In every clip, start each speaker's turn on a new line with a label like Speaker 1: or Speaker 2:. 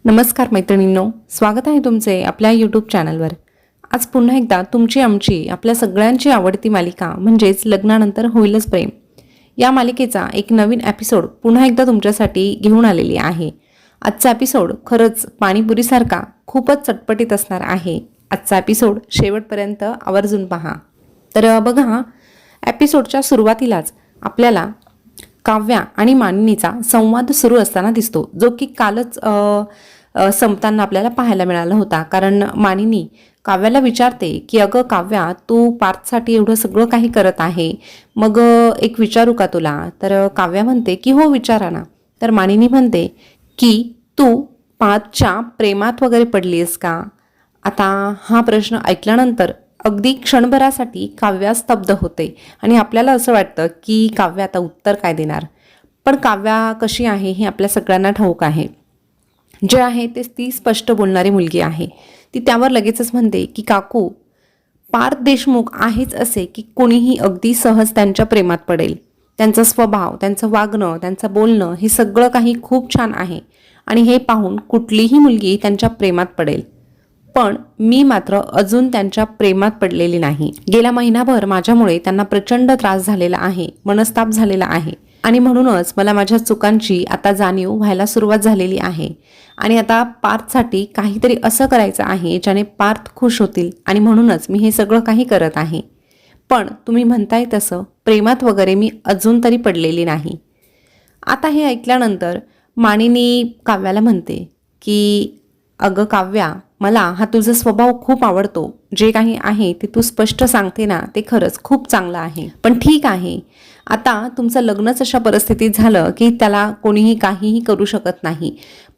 Speaker 1: नमस्कार मैत्रिणींनो, स्वागत आहे तुमचे आपल्या यूट्यूब चॅनलवर। आज पुन्हा एकदा तुमची आमची आपल्या सगळ्यांची आवडती मालिका म्हणजेच लग्नानंतर होईलच प्रेम या मालिकेचा एक नवीन एपिसोड पुन्हा एकदा तुमच्यासाठी घेऊन आलेली आहे। आजचा एपिसोड खरंच पाणीपुरीसारखा खूपच चटपटीत असणार आहे। आजचा एपिसोड शेवटपर्यंत आवर्जून पहा। तर बघा, एपिसोडच्या सुरुवातीलाच आपल्याला काव्या आणि मानिनीचा संवाद सुरू असताना दिसतो, जो की कालच संपताना आपल्याला पाहायला मिळाला होता। कारण मानिनी काव्याला विचारते की अगं काव्या, तू पार्थसाठी एवढं सगळं काही करत आहे, मग एक विचारू का तुला? तर काव्या म्हणते की हो विचारा ना। तर मानिनी म्हणते की तू पार्थच्या प्रेमात वगैरे पडलीस का? आता हा प्रश्न ऐकल्यानंतर अगदी क्षणभरासाठी काव्या स्तब्ध होते आणि आपल्याला असं वाटतं की काव्या आता उत्तर काय देणार। पण काव्या कशी आहे हे आपल्या सगळ्यांना ठाऊक आहे। जे आहे ते ती स्पष्ट बोलणारी मुलगी आहे। ती त्यावर लगेचच म्हणते की काकू, पार्थ देशमुख आहेच असे की कोणीही अगदी सहज त्यांच्या प्रेमात पडेल। त्यांचा स्वभाव, त्यांचं वागणं, त्यांचं बोलणं हे सगळं काही खूप छान आहे आणि हे पाहून कुठलीही मुलगी त्यांच्या प्रेमात पडेल। पण मी मात्र अजून त्यांच्या प्रेमात पडलेली नाही। गेला महिनाभर माझ्यामुळे त्यांना प्रचंड त्रास झालेला आहे, मनस्ताप झालेला आहे आणि म्हणूनच मला माझ्या चुकांची आता जाणीव व्हायला सुरुवात झालेली आहे आणि आता पार्थसाठी काहीतरी असं करायचं आहे ज्याने पार्थ खुश होतील आणि म्हणूनच मी हे सगळं काही करत आहे। पण तुम्ही म्हणताय तसं प्रेमात वगैरे मी अजून तरी पडलेली नाही। आता हे ऐकल्यानंतर मानिनी काव्याला म्हणते की अगं काव्या, मला हा तुझा स्वभाव खूप आवडतो। जे काही आहे ते तू स्पष्ट सांगते ना, ते खरंच खूप चांगलं आहे। पण ठीक आहे, आता तुमचं लग्नच अशा परिस्थितीत झालं की त्याला कोणीही काहीही करू शकत नाही।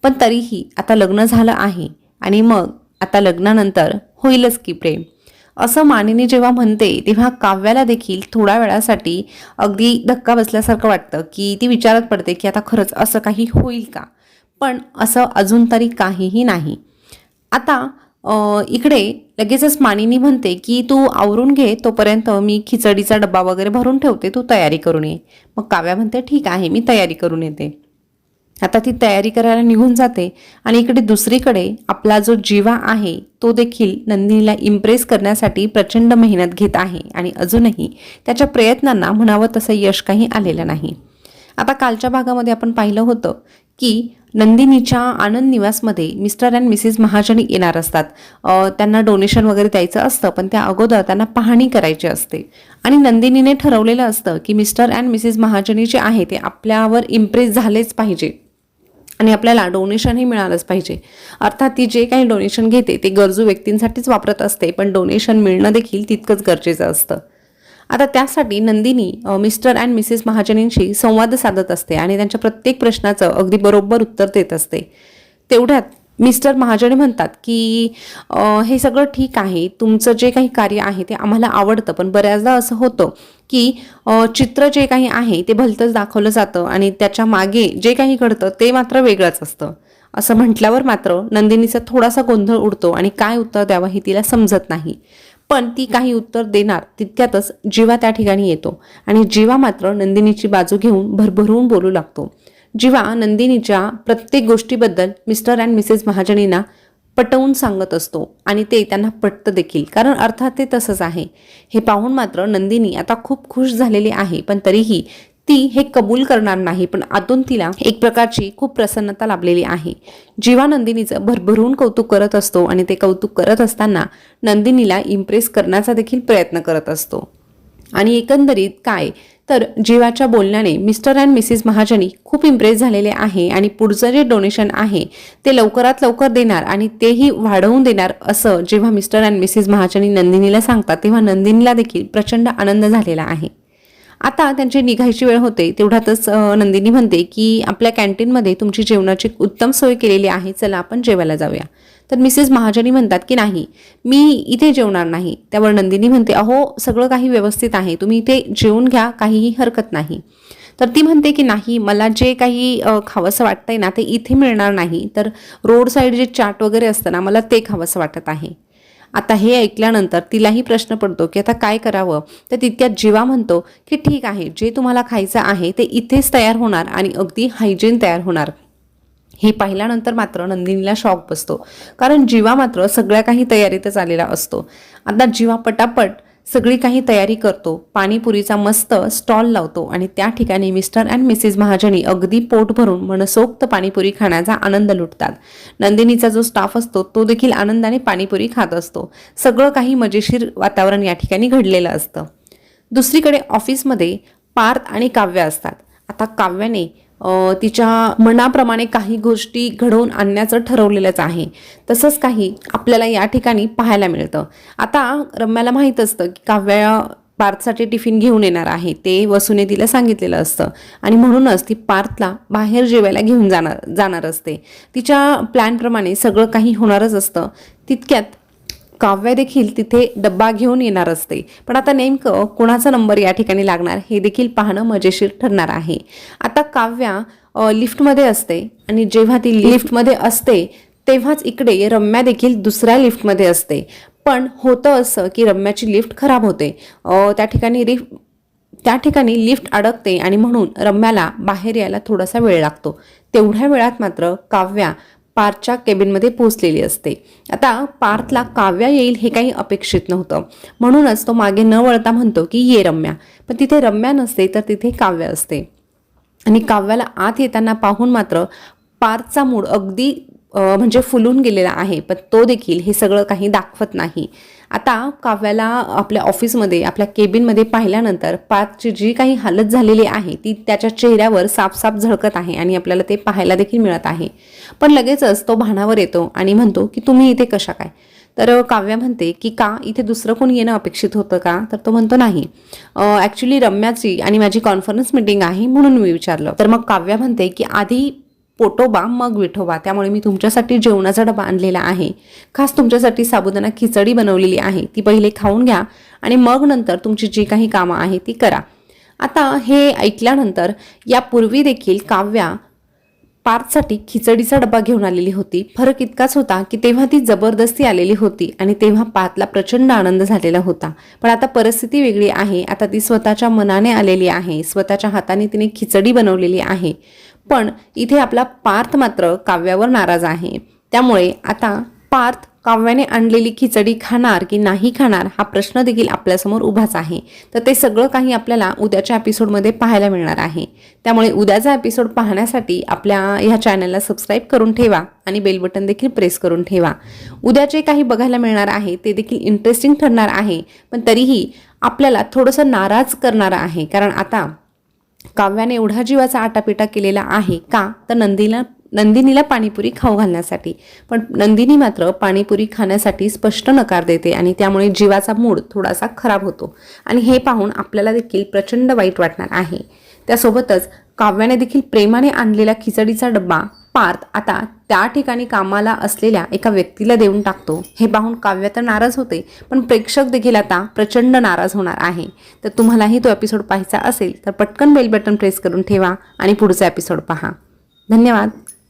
Speaker 1: पण तरीही आता लग्न झालं आहे आणि मग आता लग्नानंतर होईलच की प्रेम, असं मानिनी जेव्हा म्हणते तेव्हा काव्याला देखील थोड्या वेळासाठी अगदी धक्का बसल्यासारखं वाटतं की ती विचारत पडते की आता खरंच असं काही होईल का? पण असं अजून तरी काहीही नाही। आता इकडे लगेचच मानिनी म्हणते की तू आवरून घे, तोपर्यंत मी खिचडीचा डब्बा वगैरे भरून ठेवते, तू तयारी करून ये। मग काव्या म्हणते ठीक आहे, मी तयारी करून येते। आता ती तयारी करायला निघून जाते आणि इकडे दुसरीकडे आपला जो जीवा आहे तो देखील नंदिनीला इम्प्रेस करण्यासाठी प्रचंड मेहनत घेत आहे आणि अजूनही त्याच्या प्रयत्नांना म्हणावं तसं यश काही आलेलं नाही। आता कालच्या भागामध्ये आपण पाहिलं होतं की नंदिनीच्या आनंद निवासमध्ये मिस्टर अँड मिसेस महाजनी येणार असतात। त्यांना डोनेशन वगैरे द्यायचं असतं, पण त्या अगोदर त्यांना पाहणी करायची असते आणि नंदिनीने ठरवलेलं असतं की मिस्टर अँड मिसेस महाजनी जे आहे ते आपल्यावर इम्प्रेस झालेच पाहिजे आणि आपल्याला डोनेशनही मिळालंच पाहिजे। अर्थात ती जे काही डोनेशन घेते ते गरजू व्यक्तींसाठीच वापरत असते, पण डोनेशन मिळणं देखील तितकंच गरजेचं असतं। आता त्यासाठी नंदिनी मिस्टर अँड मिसेस महाजनींशी संवाद साधत असते आणि त्यांच्या प्रत्येक प्रश्नाचं अगदी बरोबर उत्तर देत असते। तेवढ्यात मिस्टर महाजनी म्हणतात की हे सगळं ठीक आहे, तुमचं जे काही कार्य आहे ते आम्हाला आवडतं, पण बऱ्याचदा असं होतं की चित्र जे काही आहे ते भलतंच दाखवलं जातं आणि त्याच्या मागे जे काही घडतं ते मात्र वेगळंच असतं। असं म्हटल्यावर मात्र नंदिनीचा थोडासा गोंधळ उडतो आणि काय उत्तर द्यावं हे तिला समजत नाही। पण ती काही उत्तर देणार तितक्यातच जीवा त्या ठिकाणी येतो आणि जीवा मात्र नंदिनीची बाजू घेऊन भरभरून बोलू लागतो। जीवा नंदिनीच्या प्रत्येक गोष्टीबद्दल मिस्टर अँड मिसेस महाजनींना पटवून सांगत असतो आणि ते त्यांना पटतं देखील, कारण अर्थात ते तसंच आहे। हे पाहून मात्र नंदिनी आता खूप खुश झालेली आहे, पण तरीही ती हे कबूल करणार नाही। पण आतून तिला एक प्रकारची खूप प्रसन्नता लाभलेली आहे। जीवा नंदिनीचं भरभरून कौतुक करत असतो आणि ते कौतुक करत असताना नंदिनीला इम्प्रेस करण्याचा देखील प्रयत्न करत असतो। आणि एकंदरीत काय तर जीवाच्या बोलण्याने मिस्टर अँड मिसेस महाजनी खूप इम्प्रेस झालेले आहे आणि पुढचं जे डोनेशन आहे ते लवकरात लवकर देणार आणि तेही वाढवून देणार, असं जेव्हा मिस्टर अँड मिसेस महाजनी नंदिनीला सांगतात तेव्हा नंदिनीला देखील प्रचंड आनंद झालेला आहे। आता त्यांची निघायची वेळ होते, तेवढ्यातच नंदिनी म्हणते की आपल्या कॅन्टीनमध्ये तुमची जेवणाची उत्तम सोय केलेली आहे, चला आपण जेवायला जाऊया। तर मिसेस महाजनी म्हणतात की नाही, मी इथे जेवणार नाही। त्यावर नंदिनी म्हणते अहो सगळं काही व्यवस्थित आहे, तुम्ही इथे जेवून घ्या, काहीही हरकत नाही। तर ती म्हणते की नाही, मला जे काही खावंसं वाटतंय ना ते इथे मिळणार नाही, तर रोड साईड जे चाट वगैरे असतं ना मला ते खावंसं वाटत आहे। आता हे ऐकल्यानंतर तिलाही प्रश्न पडतो की आता काय करावं। तर तितक्यात जीवा म्हणतो की ठीक आहे, जे तुम्हाला खायचं आहे ते इथेच तयार होणार आणि अगदी हायजीन तयार होणार। हे पाहिल्यानंतर मात्र नंदिनीला शॉक बसतो, कारण जीवा मात्र सगळ्या काही तयारीतच आलेला असतो. आता जीवा पटापट सगळी काही तयारी करतो, पाणीपुरीचा मस्त स्टॉल लावतो आणि त्या ठिकाणी मिस्टर अँड मिसेस महाजनी अगदी पोट भरून मनसोक्त पाणीपुरी खाण्याचा आनंद लुटतात. नंदिनीचा जो स्टाफ असतो तो देखील आनंदाने पाणीपुरी खात असतो. सगळं काही मजेशीर वातावरण या ठिकाणी घडलेलं असतं. दुसरीकडे ऑफिसमध्ये पार्थ आणि काव्या असतात. आता काव्याने तिच्या मनाप्रमाणे काही गोष्टी घडवून आणण्याचं ठरवलेलंच आहे. तसंच काही आपल्याला या ठिकाणी पाहायला मिळतं. आता रम्याला माहीत असतं की काव्या पार्थसाठी टिफिन घेऊन येणार आहे, ते वसूने तिला सांगितलेलं असतं आणि म्हणूनच ती पार्थला बाहेर जेवायला घेऊन जाणार असते. तिच्या प्लॅनप्रमाणे सगळं काही होणारच असतं. तितक्यात काव्या देखील तिथे डब्बा घेऊन येणार असते. पण आता नेमकं कोणाचा नंबर या ठिकाणी लागणार हे देखील पाहणं मजेशीर ठरणार आहे. आता काव्या लिफ्टमध्ये असते आणि जेव्हा ती लिफ्टमध्ये असते तेव्हाच इकडे रम्या देखील दुसऱ्या लिफ्टमध्ये असते. पण होतं असं की रम्याची लिफ्ट खराब होते. त्या ठिकाणी लिफ्ट अडकते आणि म्हणून रम्याला बाहेर यायला थोडासा वेळ लागतो. तेवढ्या वेळात मात्र काव्या पार्थच्या केबिनमध्ये पोहोचलेली असते. आता पार्थला काव्या येईल हे काही अपेक्षित नव्हतं, म्हणूनच तो मागे न वळता म्हणतो की ये रम्या. पण तिथे रम्या नसते तर तिथे काव्या असते आणि काव्याला आत येताना पाहून मात्र पार्थचा मूड अगदी म्हणजे फुलून गेलेला आहे. पण तो देखील हे सगळं काही दाखवत नाही. आता काव्याला आपल्या ऑफिसमध्ये आपल्या केबिनमध्ये पाहिल्यानंतर पार्थची जी काही हालत झालेली आहे ती त्याच्या चेहऱ्यावर साफ झळकत आहे आणि आपल्याला ते पाहायला देखील मिळत आहे. पण लगेचच तो भानावर येतो आणि म्हणतो की तुम्ही इथे कशा काय. तर काव्या म्हणते की का इथे दुसरं कोणी येणं अपेक्षित होतं का. तर तो म्हणतो नाही, ॲक्च्युली रम्याची आणि माझी कॉन्फरन्स मीटिंग आहे म्हणून मी विचारलं. तर मग काव्या म्हणते की आधी पोटोबा मग विठोबा, त्यामुळे मी तुमच्यासाठी जेवणाचा डबा आणलेला आहे. खास तुमच्यासाठी साबुदाणा खिचडी बनवलेली आहे, ती पहिले खाऊन घ्या आणि मग नंतर तुमची जी काही कामं आहे ती करा. आता हे ऐकल्यानंतर यापूर्वी देखील काव्या पार्थसाठी खिचडीचा डबा घेऊन आलेली होती. फरक इतकाच होता की तेव्हा ती जबरदस्ती आलेली होती आणि तेव्हा पार्थला प्रचंड आनंद झालेला होता. पण आता परिस्थिती वेगळी आहे. आता ती स्वतःच्या मनाने आलेली आहे, स्वतःच्या हाताने तिने खिचडी बनवलेली आहे. पण इथे आपला पार्थ मात्र काव्यावर नाराज आहे. त्यामुळे आता पार्थ काव्याने आणलेली खिचडी खाणार की नाही खाणार हा प्रश्न देखील आपल्यासमोर उभाच आहे. तर ते सगळं काही आपल्याला उद्याच्या एपिसोडमध्ये पाहायला मिळणार आहे. त्यामुळे उद्याचा एपिसोड पाहण्यासाठी आपल्या ह्या चॅनलला सबस्क्राईब करून ठेवा आणि बेल बटन देखील प्रेस करून ठेवा. उद्या जे काही बघायला मिळणार आहे ते देखील इंटरेस्टिंग ठरणार आहे, पण तरीही आपल्याला थोडंसं नाराज करणारं आहे. कारण आता काव्याने एवढा जीवाचा आटापिटा केलेला आहे का, तर नंदिनीला पाणीपुरी खाऊ घालण्यासाठी. पण नंदिनी मात्र पाणीपुरी खाण्यासाठी स्पष्ट नकार देते आणि त्यामुळे जीवाचा मूड थोडासा खराब होतो आणि हे पाहून आपल्याला देखील प्रचंड वाईट वाटणार आहे. त्यासोबतच काव्याने देखील प्रेमाने आणलेला खिचडीचा डब्बा पार्थ आता त्या ठिकाणी कामाला असलेल्या एका व्यक्तीला देऊन टाकतो. हे पाहून काव्य तर नाराज होते, पण प्रेक्षक देखील आता प्रचंड नाराज होणार आहे. तर तुम्हालाही तो एपिसोड पाहायचा असेल तर पटकन बेल बटन प्रेस करून ठेवा आणि पुढचा एपिसोड पहा. धन्यवाद.